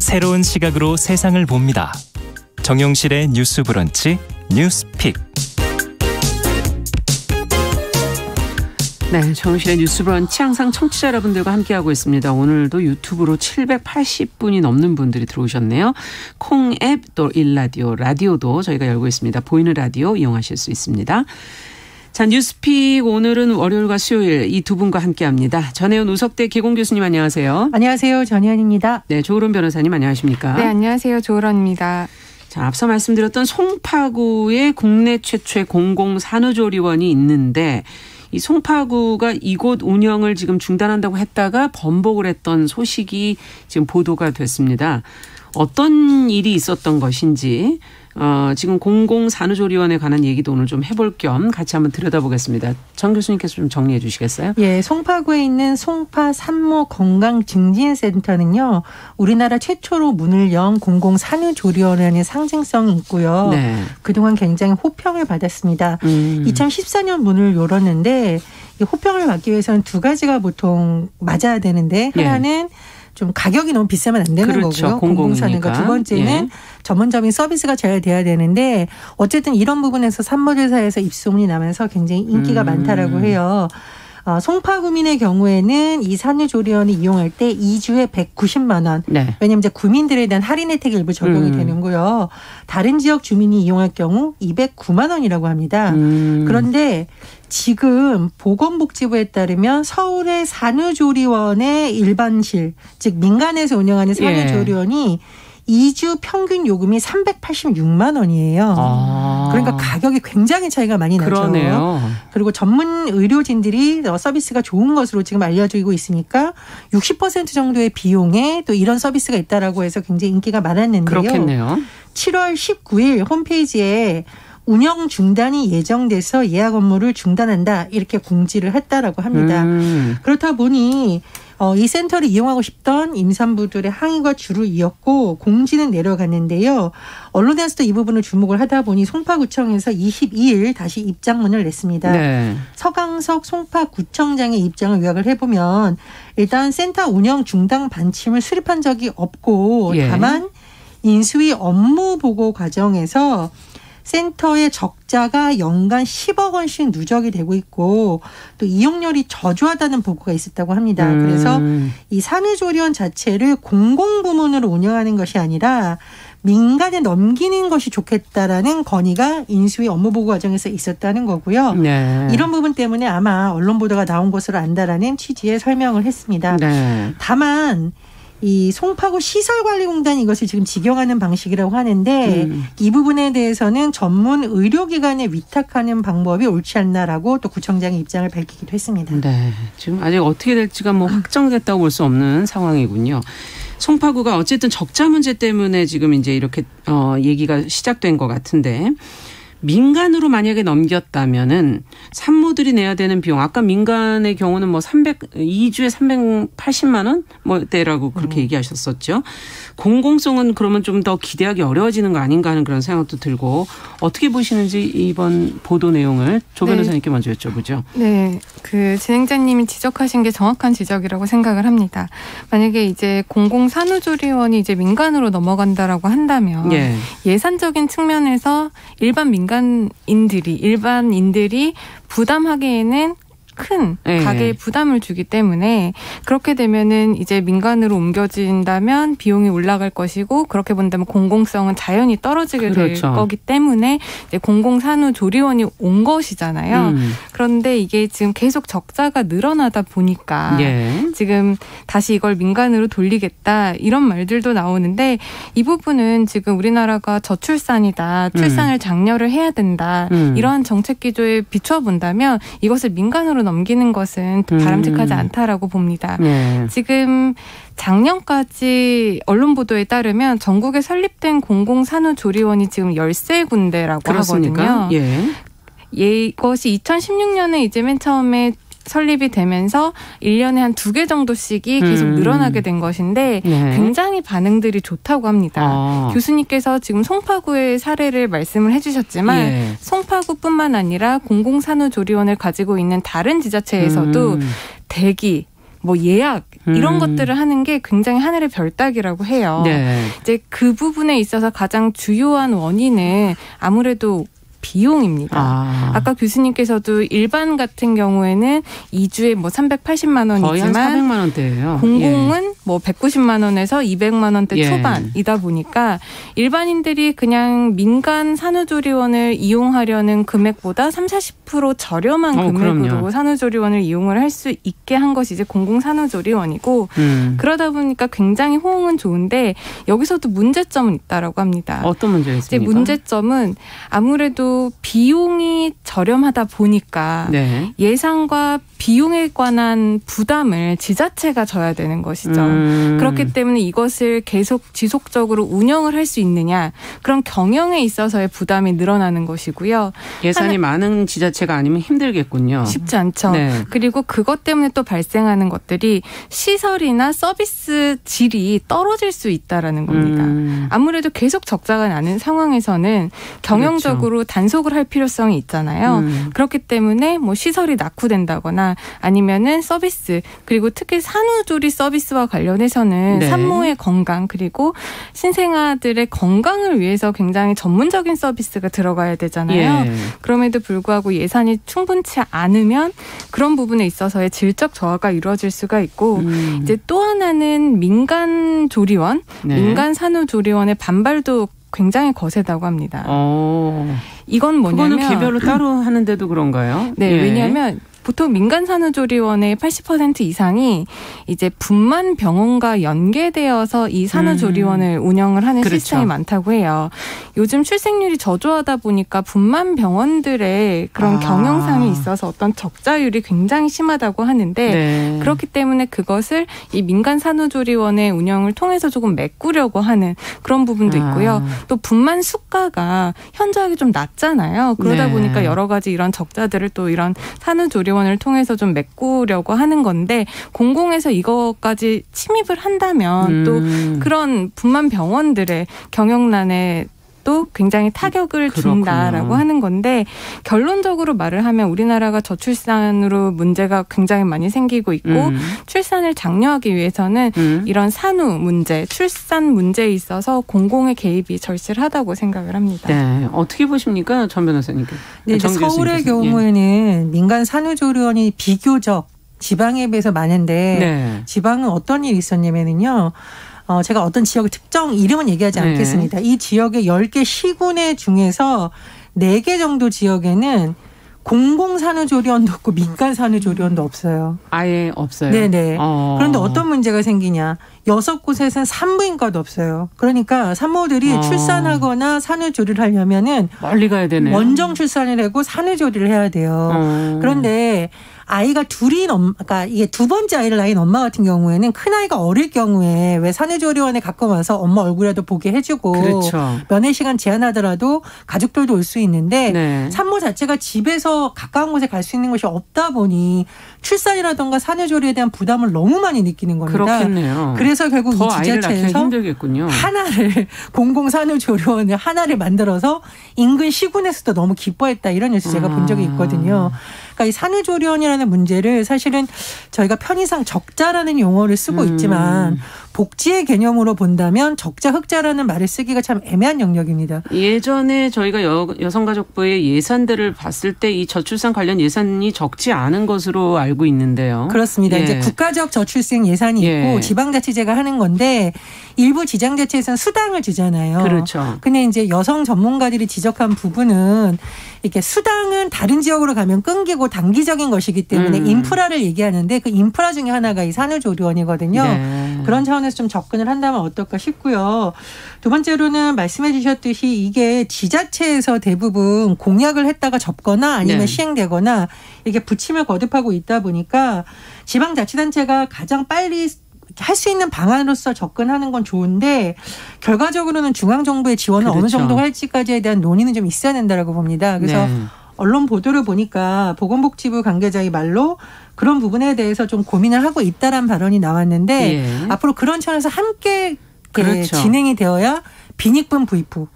새로운 시각으로 세상을 봅니다. 정용실의 뉴스 브런치 뉴스픽. 네, 정용실의 뉴스 브런치 항상 청취자 여러분들과 함께하고 있습니다. 오늘도 유튜브로 780분이 넘는 분들이 들어오셨네요. 콩앱 또 일라디오, 라디오도 저희가 열고 있습니다. 보이는 라디오 이용하실 수 있습니다. 자, 뉴스픽 오늘은 월요일과 수요일 이 두 분과 함께합니다. 전혜연 우석대 개공 교수님 안녕하세요. 안녕하세요. 전혜연입니다. 네, 조으론 변호사님 안녕하십니까. 네, 안녕하세요. 조으론입니다. 자, 앞서 말씀드렸던 송파구에 국내 최초의 공공산후조리원이 있는데 이 송파구가 이곳 운영을 지금 중단한다고 했다가 번복을 했던 소식이 지금 보도가 됐습니다. 어떤 일이 있었던 것인지 지금 공공산후조리원에 관한 얘기도 오늘 좀 해볼 겸 같이 한번 들여다보겠습니다. 정 교수님께서 좀 정리해 주시겠어요? 예, 송파구에 있는 송파 산모 건강증진센터는요. 우리나라 최초로 문을 연 공공산후조리원의 상징성이 있고요. 네. 그동안 굉장히 호평을 받았습니다. 2014년 문을 열었는데 이 호평을 받기 위해서는 두 가지가 보통 맞아야 되는데 하나는 좀 가격이 너무 비싸면 안 되는 거고요. 공공산후가. 두 번째는 전문적인 서비스가 잘 돼야 되는데 어쨌든 이런 부분에서 산모들 사이에서 입소문이 나면서 굉장히 인기가 많다라고 해요. 송파구민의 경우에는 이 산후조리원을 이용할 때 2주에 190만 원. 네. 왜냐하면 이제 구민들에 대한 할인 혜택이 일부 적용이 되는고요. 다른 지역 주민이 이용할 경우 209만 원이라고 합니다. 그런데 지금 보건복지부에 따르면 서울의 산후조리원의 일반실, 즉 민간에서 운영하는 산후조리원이 2주 평균 요금이 386만 원이에요. 그러니까 가격이 굉장히 차이가 많이 나죠. 그러네요. 그리고 전문 의료진들이 서비스가 좋은 것으로 지금 알려지고 있으니까 60% 정도의 비용에 또 이런 서비스가 있다라고 해서 굉장히 인기가 많았는데요. 그렇겠네요. 7월 19일 홈페이지에 운영 중단이 예정돼서 예약 업무를 중단한다 이렇게 공지를 했다라고 합니다. 그렇다 보니 이 센터를 이용하고 싶던 임산부들의 항의가 줄을 이었고 공지는 내려갔는데요. 언론에서도 이 부분을 주목을 하다 보니 송파구청에서 22일 다시 입장문을 냈습니다. 네. 서강석 송파구청장의 입장을 요약을 해보면 일단 센터 운영 중단 반침을 수립한 적이 없고 다만 인수위 업무 보고 과정에서 센터의 적자가 연간 10억 원씩 누적이 되고 있고 또 이용률이 저조하다는 보고가 있었다고 합니다. 그래서 이 산후조리원 자체를 공공부문으로 운영하는 것이 아니라 민간에 넘기는 것이 좋겠다라는 건의가 인수위 업무보고 과정에서 있었다는 거고요. 네. 이런 부분 때문에 아마 언론 보도가 나온 것으로 안다라는 취지의 설명을 했습니다. 네. 다만 이 송파구 시설관리공단이 이것을 지금 직영하는 방식이라고 하는데 이 부분에 대해서는 전문 의료기관에 위탁하는 방법이 옳지 않나라고 또 구청장의 입장을 밝히기도 했습니다. 네, 지금 아직 어떻게 될지가 뭐 확정됐다고 볼 수 없는 상황이군요. 송파구가 어쨌든 적자 문제 때문에 지금 이제 이렇게 얘기가 시작된 것 같은데. 민간으로 만약에 넘겼다면은 산모들이 내야 되는 비용, 아까 민간의 경우는 뭐 2주에 380만 원 뭐 때라고 그렇게 얘기하셨었죠. 공공성은 그러면 좀 더 기대하기 어려워지는 거 아닌가 하는 그런 생각도 들고 어떻게 보시는지 이번 보도 내용을 조 변호사님께 먼저 여쭤보죠. 네, 그 진행자님이 지적하신 게 정확한 지적이라고 생각을 합니다. 만약에 이제 공공산후조리원이 이제 민간으로 넘어간다라고 한다면 예산적인 측면에서 일반인들이 부담하기에는 큰 가계에 부담을 주기 때문에 그렇게 되면은 이제 민간으로 옮겨진다면 비용이 올라갈 것이고 그렇게 본다면 공공성은 자연히 떨어지게 될 거기 때문에 이제 공공산후조리원이 온 것이잖아요. 그런데 이게 지금 계속 적자가 늘어나다 보니까 지금 다시 이걸 민간으로 돌리겠다 이런 말들도 나오는데 이 부분은 지금 우리나라가 저출산이다. 출산을 장려를 해야 된다. 이러한 정책 기조에 비춰본다면 이것을 민간으로 넘기는 것은 바람직하지 않다라고 봅니다. 지금 작년까지 언론 보도에 따르면 전국에 설립된 공공산후조리원이 지금 13군데라고 하거든요. 이것이 2016년에 이제 맨 처음에 설립이 되면서 1년에 한 2개 정도씩이 계속 늘어나게 된 것인데 굉장히 반응들이 좋다고 합니다. 교수님께서 지금 송파구의 사례를 말씀을 해주셨지만 송파구뿐만 아니라 공공산후조리원을 가지고 있는 다른 지자체에서도 대기 뭐 예약 이런 것들을 하는 게 굉장히 하늘의 별 따기라고 해요. 네. 이제 그 부분에 있어서 가장 주요한 원인은 아무래도 비용입니다. 아까 교수님께서도 일반 같은 경우에는 2주에 뭐 380만 원이지만 거의 한 400만 원대예요. 공공은 뭐 190만 원에서 200만 원대 초반이다 보니까 일반인들이 그냥 민간 산후조리원을 이용하려는 금액보다 30-40% 저렴한 금액으로 그럼요. 산후조리원을 이용을 할 수 있게 한 것이 이제 공공산후조리원이고 그러다 보니까 굉장히 호응은 좋은데 여기서도 문제점은 있다라고 합니다. 어떤 문제가 있습니까? 이제 문제점은 아무래도 비용이 저렴하다 보니까 예산과 비용에 관한 부담을 지자체가 져야 되는 것이죠. 그렇기 때문에 이것을 계속 지속적으로 운영을 할 수 있느냐 그런 경영에 있어서의 부담이 늘어나는 것이고요. 예산이 많은 지자체가 아니면 힘들겠군요. 쉽지 않죠. 네. 그리고 그것 때문에 또 발생하는 것들이 시설이나 서비스 질이 떨어질 수 있다라는 겁니다. 아무래도 계속 적자가 나는 상황에서는 경영적으로 단속을 할 필요성이 있잖아요. 그렇기 때문에 뭐 시설이 낙후된다거나 아니면은 서비스 그리고 특히 산후조리 서비스와 관련해서는 산모의 건강 그리고 신생아들의 건강을 위해서 굉장히 전문적인 서비스가 들어가야 되잖아요. 그럼에도 불구하고 예산이 충분치 않으면 그런 부분에 있어서의 질적 저하가 이루어질 수가 있고 이제 또 하나는 민간 조리원, 민간 산후조리원의 반발도 굉장히 거세다고 합니다. 이건 뭐냐면 그거는 개별로 따로 하는데도 그런가요? 네, 왜냐하면 보통 민간 산후조리원의 80% 이상이 이제 분만 병원과 연계되어서 이 산후조리원을 운영을 하는 시스템이 많다고 해요. 요즘 출생률이 저조하다 보니까 분만 병원들의 그런 경영상이 있어서 어떤 적자율이 굉장히 심하다고 하는데 그렇기 때문에 그것을 이 민간 산후조리원의 운영을 통해서 조금 메꾸려고 하는 그런 부분도 있고요. 또 분만 수가가 현저하게 좀 낮잖아요. 그러다 보니까 여러 가지 이런 적자들을 또 이런 산후조리원을 통해서 좀 메꾸려고 하는 건데 공공에서 이것까지 침입을 한다면 또 그런 분만 병원들의 경영난에 또 굉장히 타격을 준다라고 하는 건데 결론적으로 말을 하면 우리나라가 저출산으로 문제가 굉장히 많이 생기고 있고 출산을 장려하기 위해서는 이런 산후 문제, 출산 문제에 있어서 공공의 개입이 절실하다고 생각을 합니다. 네, 어떻게 보십니까, 전 변호사님께? 네, 서울의 경우에는 민간 산후조리원이 비교적 지방에 비해서 많은데 지방은 어떤 일이 있었냐면요. 제가 어떤 지역의 특정 이름은 얘기하지 않겠습니다. 이 지역의 10개 시군의 중에서 4개 정도 지역에는 공공산후조리원도 없고 민간산후조리원도 없어요. 아예 없어요? 네네. 그런데 어떤 문제가 생기냐. 6곳에서는 산부인과도 없어요. 그러니까 산모들이 출산하거나 산후조리를 하려면은 멀리 가야 되네요. 원정 출산을 하고 산후조리를 해야 돼요. 그런데 아이가 그러니까 이게 두 번째 아이를 낳은 엄마 같은 경우에는 큰 아이가 어릴 경우에 왜 산후조리원에 갖고 와서 엄마 얼굴이라도 보게 해주고 면회 시간 제한하더라도 가족들도 올 수 있는데 산모 자체가 집에서 가까운 곳에 갈 수 있는 곳이 없다 보니 출산이라든가 산후조리에 대한 부담을 너무 많이 느끼는 겁니다. 그렇겠네요. 그래서 결국 이 지자체에서 힘들겠군요. 하나를 공공산후조리원을 하나를 만들어서 인근 시군에서도 너무 기뻐했다 이런 뉴스 제가 본 적이 있거든요. 그러니까 이 산후조리원이라는 문제를 사실은 저희가 편의상 적자라는 용어를 쓰고 있지만 복지의 개념으로 본다면 적자 흑자라는 말을 쓰기가 참 애매한 영역입니다. 예전에 저희가 여성가족부의 예산들을 봤을 때 이 저출산 관련 예산이 적지 않은 것으로 알고 있는데요. 그렇습니다. 이제 국가적 저출생 예산이 있고 지방자치제가 하는 건데 일부 지방자치에서는 수당을 주잖아요. 그렇죠. 근데 이제 여성 전문가들이 지적한 부분은 이렇게 수당은 다른 지역으로 가면 끊기고 단기적인 것이기 때문에 인프라를 얘기하는데 그 인프라 중에 하나가 이 산후조리원이거든요. 그런 차원에서 좀 접근을 한다면 어떨까 싶고요. 두 번째로는 말씀해 주셨듯이 이게 지자체에서 대부분 공약을 했다가 접거나 아니면 시행되거나 이렇게 부침을 거듭하고 있다 보니까 지방자치단체가 가장 빨리 할 수 있는 방안으로서 접근하는 건 좋은데 결과적으로는 중앙정부의 지원을 어느 정도 할지까지에 대한 논의는 좀 있어야 된다고 봅니다. 그래서 언론 보도를 보니까 보건복지부 관계자의 말로 그런 부분에 대해서 좀 고민을 하고 있다라는 발언이 나왔는데 앞으로 그런 차원에서 함께 진행이 되어야 빈익분 부익부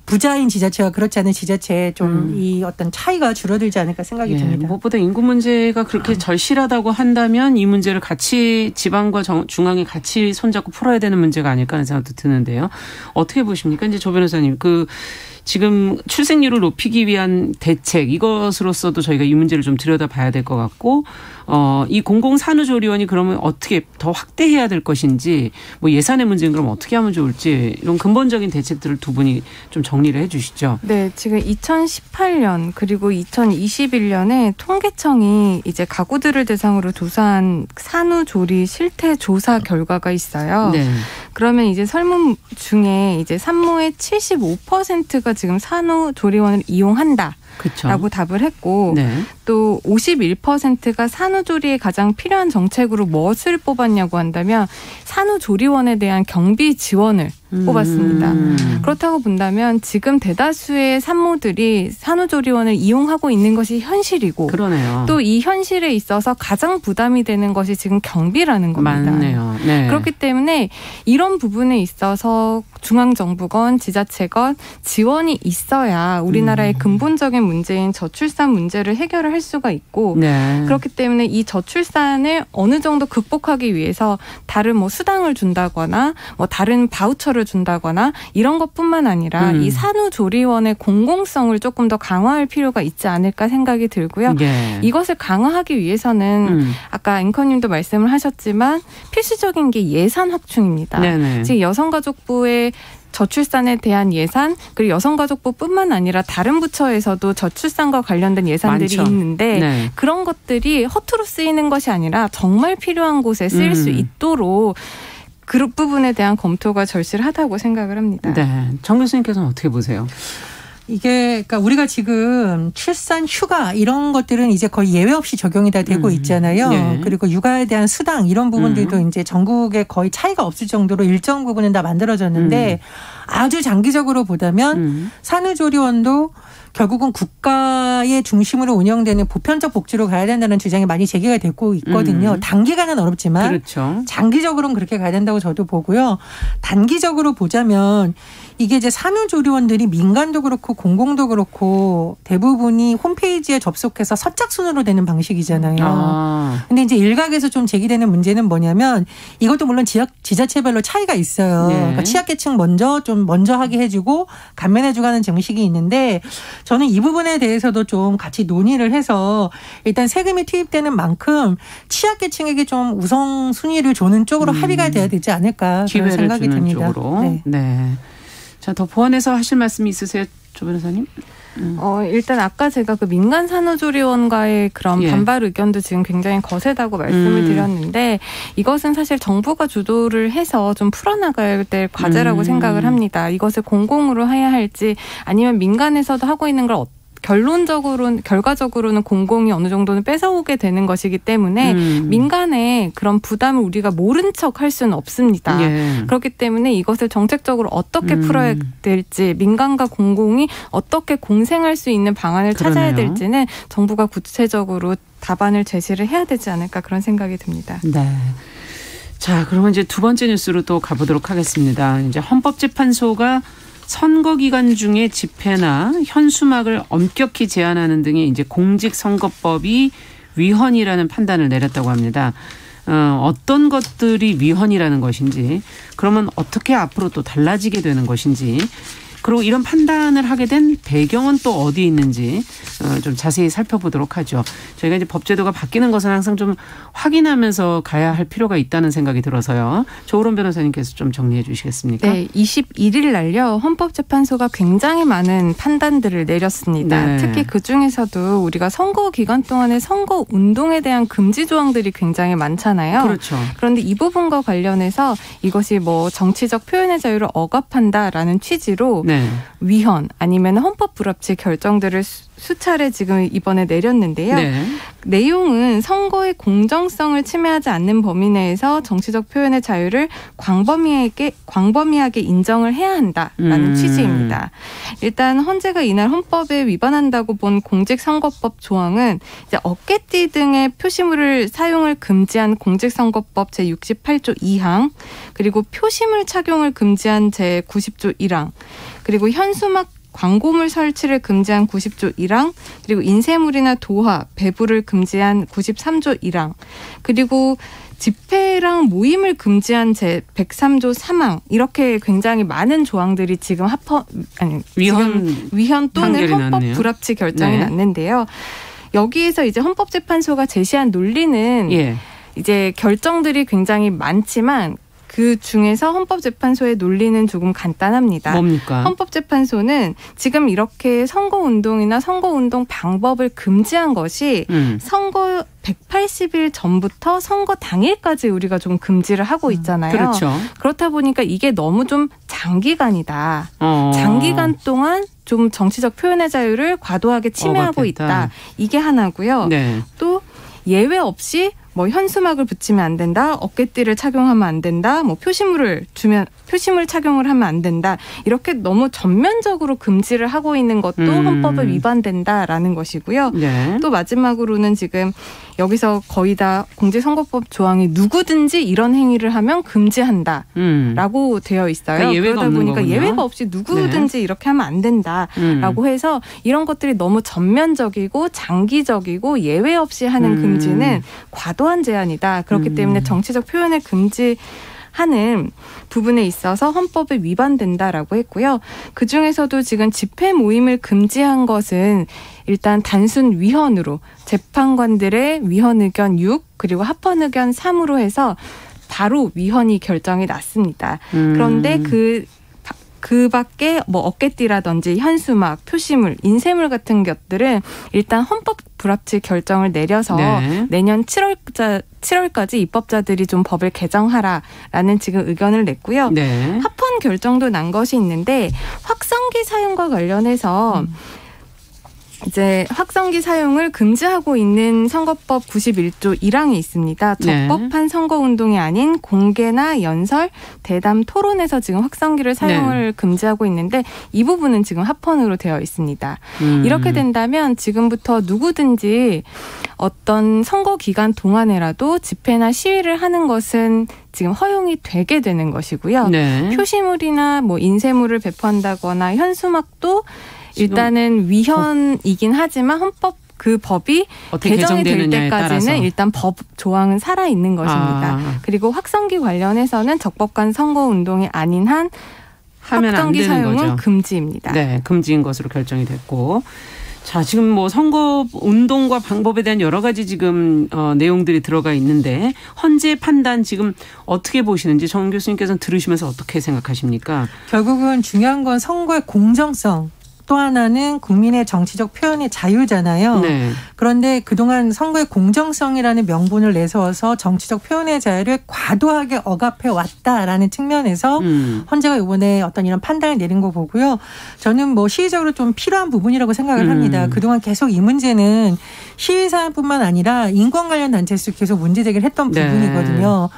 부자인 지자체와 그렇지 않은 지자체의 좀 이 어떤 차이가 줄어들지 않을까 생각이 듭니다. 무엇보다 인구 문제가 그렇게 절실하다고 한다면 이 문제를 같이 지방과 중앙이 같이 손잡고 풀어야 되는 문제가 아닐까 하는 생각도 드는데요. 어떻게 보십니까? 이제 조 변호사님, 지금 출생률을 높이기 위한 대책 이것으로서도 저희가 이 문제를 좀 들여다봐야 될 것 같고 이 공공산후조리원이 그러면 어떻게 더 확대해야 될 것인지 뭐 예산의 문제는 그럼 어떻게 하면 좋을지 이런 근본적인 대책들을 두 분이 좀 정리를 해 주시죠. 네. 지금 2018년 그리고 2021년에 통계청이 이제 가구들을 대상으로 조사한 산후조리 실태 조사 결과가 있어요. 네. 그러면 이제 설문 중에 이제 산모의 75%가 지금 산후조리원을 이용한다. 그쵸. 라고 답을 했고 네. 또 51%가 산후조리에 가장 필요한 정책으로 무엇을 뽑았냐고 한다면 산후조리원에 대한 경비 지원을 뽑았습니다. 그렇다고 본다면 지금 대다수의 산모들이 산후조리원을 이용하고 있는 것이 현실이고 또 이 현실에 있어서 가장 부담이 되는 것이 지금 경비라는 겁니다. 맞네요. 네. 그렇기 때문에 이런 부분에 있어서 중앙정부건 지자체건 지원이 있어야 우리나라의 근본적인 문제인 저출산 문제를 해결을 할 수가 있고 네. 그렇기 때문에 이 저출산을 어느 정도 극복하기 위해서 다른 뭐 수당을 준다거나 뭐 다른 바우처를 준다거나 이런 것뿐만 아니라 이 산후조리원의 공공성을 조금 더 강화할 필요가 있지 않을까 생각이 들고요. 네. 이것을 강화하기 위해서는 아까 앵커님도 말씀을 하셨지만 필수적인 게 예산 확충입니다. 네네. 지금 여성가족부의 저출산에 대한 예산 그리고 여성가족부뿐만 아니라 다른 부처에서도 저출산과 관련된 예산들이 많죠. 있는데 네. 그런 것들이 허투루 쓰이는 것이 아니라 정말 필요한 곳에 쓰일 수 있도록 그 부분에 대한 검토가 절실하다고 생각을 합니다. 네, 정 교수님께서는 어떻게 보세요? 이게 그러니까 우리가 지금 출산 휴가 이런 것들은 이제 거의 예외 없이 적용이 다 되고 있잖아요. 네. 그리고 육아에 대한 수당 이런 부분들도 이제 전국에 거의 차이가 없을 정도로 일정 부분은 다 만들어졌는데 아주 장기적으로 보다면 산후조리원도 결국은 국가의 중심으로 운영되는 보편적 복지로 가야 된다는 주장이 많이 제기가 되고 있거든요. 단기간은 어렵지만 그렇죠. 장기적으로는 그렇게 가야 된다고 저도 보고요. 단기적으로 보자면 이게 이제 산후조리원들이 민간도 그렇고 공공도 그렇고 대부분이 홈페이지에 접속해서 선착순으로 되는 방식이잖아요. 근데 이제 일각에서 좀 제기되는 문제는 뭐냐면 이것도 물론 지자체별로 차이가 있어요. 네. 그러니까 취약계층 먼저 하게 해주고 감면해주고 하는 정식이 있는데 저는 이 부분에 대해서도 좀 같이 논의를 해서 일단 세금이 투입되는 만큼 취약계층에게 좀 우선순위를 주는 쪽으로 합의가 돼야 되지 않을까 그런 생각이 듭니다. 네. 네. 자, 더 보완해서 하실 말씀이 있으세요, 조 변호사님? 일단 아까 제가 그 민간 산후조리원과의 그런 반발 의견도 지금 굉장히 거세다고 말씀을 드렸는데 이것은 사실 정부가 주도를 해서 좀 풀어나가야 될 과제라고 생각을 합니다. 이것을 공공으로 해야 할지 아니면 민간에서도 하고 있는 걸 결과적으로는 공공이 어느 정도는 뺏어오게 되는 것이기 때문에 민간의 그런 부담을 우리가 모른 척 할 수는 없습니다. 예. 그렇기 때문에 이것을 정책적으로 어떻게 풀어야 될지 민간과 공공이 어떻게 공생할 수 있는 방안을 찾아야 될지는 정부가 구체적으로 답안을 제시를 해야 되지 않을까 그런 생각이 듭니다. 네. 자, 그러면 이제 두 번째 뉴스로 또 가보도록 하겠습니다. 이제 헌법재판소가 선거 기간 중에 집회나 현수막을 엄격히 제한하는 등의 이제 공직선거법이 위헌이라는 판단을 내렸다고 합니다. 어떤 것들이 위헌이라는 것인지, 그러면 어떻게 앞으로 또 달라지게 되는 것인지, 그리고 이런 판단을 하게 된 배경은 또 어디 있는지 좀 자세히 살펴보도록 하죠. 저희가 이제 법제도가 바뀌는 것은 항상 좀 확인하면서 가야 할 필요가 있다는 생각이 들어서요. 조으론 변호사님께서 좀 정리해 주시겠습니까? 네. 21일 날요. 헌법재판소가 굉장히 많은 판단들을 내렸습니다. 네. 특히 그중에서도 우리가 선거 기간 동안에 선거 운동에 대한 금지 조항들이 굉장히 많잖아요. 그렇죠. 그런데 이 부분과 관련해서 이것이 뭐 정치적 표현의 자유를 억압한다라는 취지로 네. 위헌 아니면 헌법 불합치 결정들을 수차례 지금 이번에 내렸는데요. 네. 내용은 선거의 공정성을 침해하지 않는 범위 내에서 정치적 표현의 자유를 광범위하게 인정을 해야 한다라는 취지입니다. 일단 헌재가 이날 헌법에 위반한다고 본 공직선거법 조항은 이제 어깨띠 등의 표시물을 사용을 금지한 공직선거법 제68조 2항 그리고 표시물 착용을 금지한 제90조 1항 그리고 현수막 광고물 설치를 금지한 90조 1항, 그리고 인쇄물이나 도화, 배부를 금지한 93조 1항, 그리고 집회랑 모임을 금지한 제 103조 3항, 이렇게 굉장히 많은 조항들이 지금 위헌 또는 헌법 났네요. 불합치 결정이 났는데요. 여기에서 이제 헌법재판소가 제시한 논리는 이제 결정들이 굉장히 많지만 그 중에서 헌법재판소의 논리는 조금 간단합니다. 뭡니까? 헌법재판소는 지금 이렇게 선거운동이나 선거운동 방법을 금지한 것이 선거 180일 전부터 선거 당일까지 우리가 좀 금지를 하고 있잖아요. 그렇죠. 그렇다 보니까 이게 너무 좀 장기간이다. 장기간 동안 좀 정치적 표현의 자유를 과도하게 침해하고 있다. 이게 하나고요. 네. 또 예외 없이 뭐 현수막을 붙이면 안 된다, 어깨띠를 착용하면 안 된다, 뭐 표시물 착용을 하면 안 된다, 이렇게 너무 전면적으로 금지를 하고 있는 것도 헌법에 위반된다라는 것이고요. 네. 또 마지막으로는 지금 여기서 거의 다 공직선거법 조항이 누구든지 이런 행위를 하면 금지한다라고 되어 있어요. 그러니까 예외가 그러다 보니까 거군요. 예외가 없이 누구든지 이렇게 하면 안 된다라고 해서 이런 것들이 너무 전면적이고 장기적이고 예외 없이 하는 금지는 과도한 제한이다. 그렇기 때문에 정치적 표현을 금지하는 부분에 있어서 헌법에 위반된다라고 했고요. 그중에서도 지금 집회 모임을 금지한 것은 일단 단순 위헌으로 재판관들의 위헌 의견 6 그리고 합헌 의견 3으로 해서 바로 위헌이 결정이 났습니다. 그런데 그 밖에 뭐 어깨띠라든지 현수막, 표시물, 인쇄물 같은 것들은 일단 헌법 불합치 결정을 내려서 내년 7월까지 입법자들이 좀 법을 개정하라라는 지금 의견을 냈고요. 합헌 결정도 난 것이 있는데 확성기 사용과 관련해서 이제 확성기 사용을 금지하고 있는 선거법 91조 1항이 있습니다. 적법한 선거운동이 아닌 공개나 연설, 대담, 토론에서 지금 확성기를 사용을 금지하고 있는데 이 부분은 지금 합헌으로 되어 있습니다. 이렇게 된다면 지금부터 누구든지 어떤 선거 기간 동안에라도 집회나 시위를 하는 것은 지금 허용이 되게 되는 것이고요. 표시물이나 뭐 인쇄물을 배포한다거나 현수막도 일단은 위헌이긴 하지만 헌법 그 법이 개정이 될 때까지는 일단 법 조항은 살아있는 것입니다. 그리고 확성기 관련해서는 적법한 선거운동이 아닌 한 확성기 사용은 거죠. 금지입니다. 네, 금지인 것으로 결정이 됐고. 자, 지금 뭐 선거 운동과 방법에 대한 여러 가지 지금 내용들이 들어가 있는데 헌재 판단 지금 어떻게 보시는지 정 교수님께서는 들으시면서 어떻게 생각하십니까? 결국은 중요한 건 선거의 공정성. 또 하나는 국민의 정치적 표현의 자유잖아요. 그런데 그동안 선거의 공정성이라는 명분을 내세워서 정치적 표현의 자유를 과도하게 억압해 왔다라는 측면에서 헌재가 이번에 어떤 이런 판단을 내린 거 보고요. 저는 뭐 시의적으로 좀 필요한 부분이라고 생각을 합니다. 그동안 계속 이 문제는 시위 사안뿐만 아니라 인권 관련 단체에서 계속 문제 제기를 했던 부분이거든요.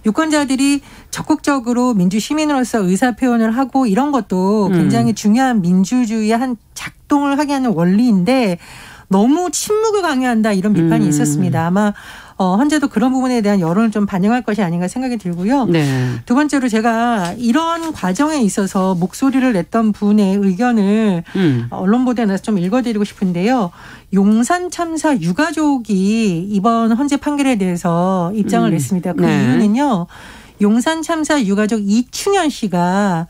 유권자들이 적극적으로 민주시민으로서 의사표현을 하고 이런 것도 굉장히 중요한 민주주의의 한 작동을 하게 하는 원리인데 너무 침묵을 강요한다 이런 비판이 있었습니다. 아마 헌재도 그런 부분에 대한 여론을 좀 반영할 것이 아닌가 생각이 들고요. 두 번째로 제가 이런 과정에 있어서 목소리를 냈던 분의 의견을 언론 보도에 나서 좀 읽어드리고 싶은데요. 용산 참사 유가족이 이번 헌재 판결에 대해서 입장을 냈습니다. 그 이유는요. 용산 참사 유가족 이충현 씨가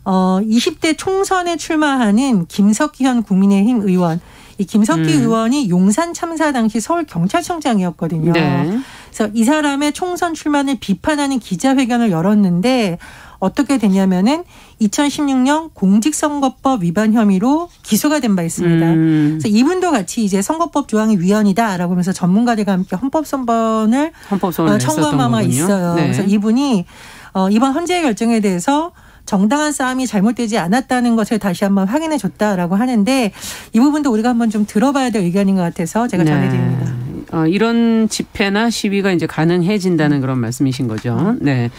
20대 총선에 출마하는 김석현 국민의힘 의원. 이 김석기 의원이 용산 참사 당시 서울경찰청장이었거든요. 그래서 이 사람의 총선 출마를 비판하는 기자회견을 열었는데 어떻게 됐냐면은 2016년 공직선거법 위반 혐의로 기소가 된 바 있습니다. 그래서 이분도 같이 이제 선거법 조항이 위헌이다라고 하면서 전문가들과 함께 헌법소원을 청구한 바가 있어요. 그래서 이분이 이번 헌재의 결정에 대해서 정당한 싸움이 잘못되지 않았다는 것을 다시 한번 확인해 줬다라고 하는데 이 부분도 우리가 한번 좀 들어봐야 될 의견인 것 같아서 제가 전해드립니다. 이런 집회나 시위가 이제 가능해진다는 그런 말씀이신 거죠. 네.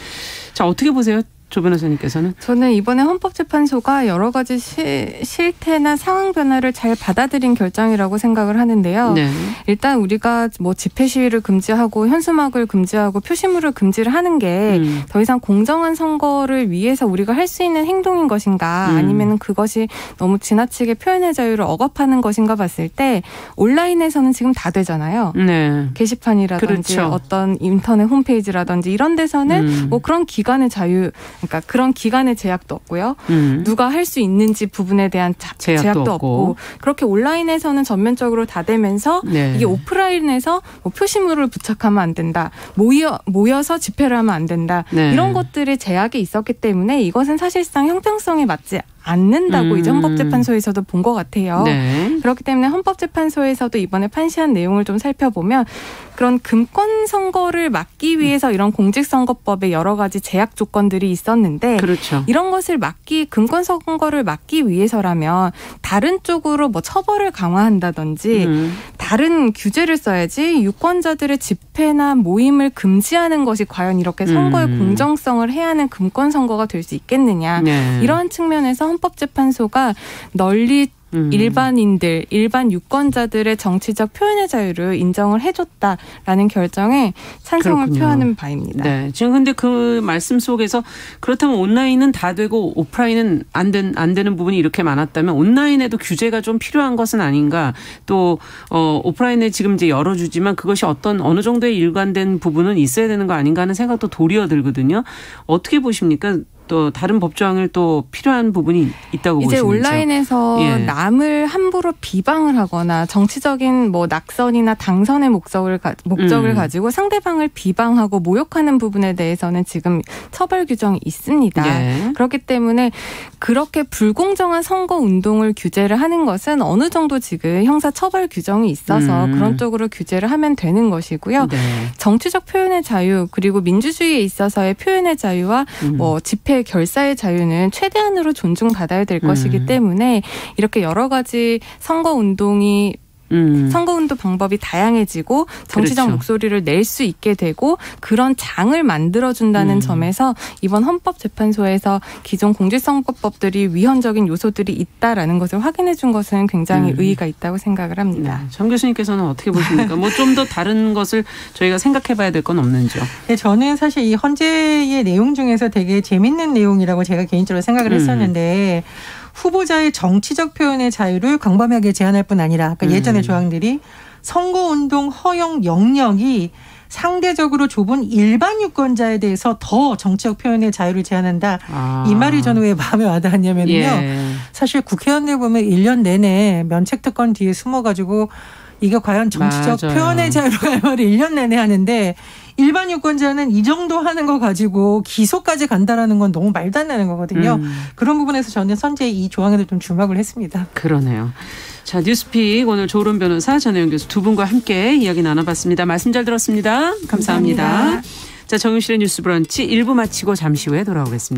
자, 어떻게 보세요? 조 변호사님께서는? 저는 이번에 헌법재판소가 여러 가지 실태나 상황 변화를 잘 받아들인 결정이라고 생각을 하는데요. 네. 일단 우리가 뭐 집회 시위를 금지하고 현수막을 금지하고 표시물을 금지를 하는 게 더 이상 공정한 선거를 위해서 우리가 할 수 있는 행동인 것인가 아니면 그것이 너무 지나치게 표현의 자유를 억압하는 것인가 봤을 때 온라인에서는 지금 다 되잖아요. 네. 게시판이라든지 그렇죠. 어떤 인터넷 홈페이지라든지 이런 데서는 뭐 그런 기간의 자유 그러니까 그런 기간의 제약도 없고요. 누가 할 수 있는지 부분에 대한 제약도 없고 그렇게 온라인에서는 전면적으로 다 되면서 네. 이게 오프라인에서 뭐 표시물을 부착하면 안 된다. 모여서 집회를 하면 안 된다. 네. 이런 것들의 제약이 있었기 때문에 이것은 사실상 형평성에 맞지 않는다고 이제 헌법재판소에서도 본 것 같아요. 네. 그렇기 때문에 헌법재판소에서도 이번에 판시한 내용을 좀 살펴보면 그런 금권 선거를 막기 위해서 이런 공직선거법에 여러 가지 제약 조건들이 있었는데 그렇죠. 이런 것을 금권 선거를 막기 위해서라면 다른 쪽으로 뭐 처벌을 강화한다든지 다른 규제를 써야지 유권자들의 집회나 모임을 금지하는 것이 과연 이렇게 선거의 공정성을 해하는 금권 선거가 될 수 있겠느냐. 네. 이러한 측면에서 헌법재판소가 널리 일반인들, 일반 유권자들의 정치적 표현의 자유를 인정을 해줬다라는 결정에 찬성을 그렇군요. 표하는 바입니다. 네, 지금 근데 그 말씀 속에서 그렇다면 온라인은 다 되고 오프라인은 안 되는 부분이 이렇게 많았다면 온라인에도 규제가 좀 필요한 것은 아닌가? 또 오프라인에 지금 이제 열어주지만 그것이 어느 정도의 일관된 부분은 있어야 되는 거 아닌가 하는 생각도 도리어 들거든요. 어떻게 보십니까? 또 다른 법조항을 또 필요한 부분이 있다고 보시면서. 이제 온라인에서 예. 남을 함부로 비방을 하거나 정치적인 뭐 낙선이나 당선의 목적을 가지고 상대방을 비방하고 모욕하는 부분에 대해서는 지금 처벌 규정이 있습니다. 예. 그렇기 때문에 그렇게 불공정한 선거 운동을 규제를 하는 것은 어느 정도 지금 형사 처벌 규정이 있어서 그런 쪽으로 규제를 하면 되는 것이고요. 네. 정치적 표현의 자유 그리고 민주주의에 있어서의 표현의 자유와 뭐 집회 결사의 자유는 최대한으로 존중받아야 될 것이기 때문에 이렇게 여러 가지 선거운동 방법이 다양해지고 정치적 그렇죠. 목소리를 낼 수 있게 되고 그런 장을 만들어준다는 점에서 이번 헌법재판소에서 기존 공직선거법들이 위헌적인 요소들이 있다라는 것을 확인해 준 것은 굉장히 의의가 있다고 생각을 합니다. 네. 정 교수님께서는 어떻게 보십니까? 뭐 좀 더 다른 것을 저희가 생각해 봐야 될 건 없는지요? 네, 저는 사실 이 헌재의 내용 중에서 되게 재밌는 내용이라고 제가 개인적으로 생각을 했었는데 후보자의 정치적 표현의 자유를 광범위하게 제한할 뿐 아니라 그러니까 예전의 조항들이 선거운동 허용 영역이 상대적으로 좁은 일반 유권자에 대해서 더 정치적 표현의 자유를 제한한다. 이 말이 저는 왜 마음에 와닿았냐면요. 예. 사실 국회의원들 보면 1년 내내 면책특권 뒤에 숨어가지고 이게 과연 정치적 맞아요. 표현의 자유로 할 말을 1년 내내 하는데 일반 유권자는 이 정도 하는 거 가지고 기소까지 간다라는 건 너무 말도 안 되는 거거든요. 그런 부분에서 저는 선제의 이 조항에도 좀 주목을 했습니다. 그러네요. 자, 뉴스픽 오늘 조론 변호사 전혜영 교수 두 분과 함께 이야기 나눠봤습니다. 말씀 잘 들었습니다. 감사합니다. 자, 정용실의 뉴스 브런치 1부 마치고 잠시 후에 돌아오겠습니다.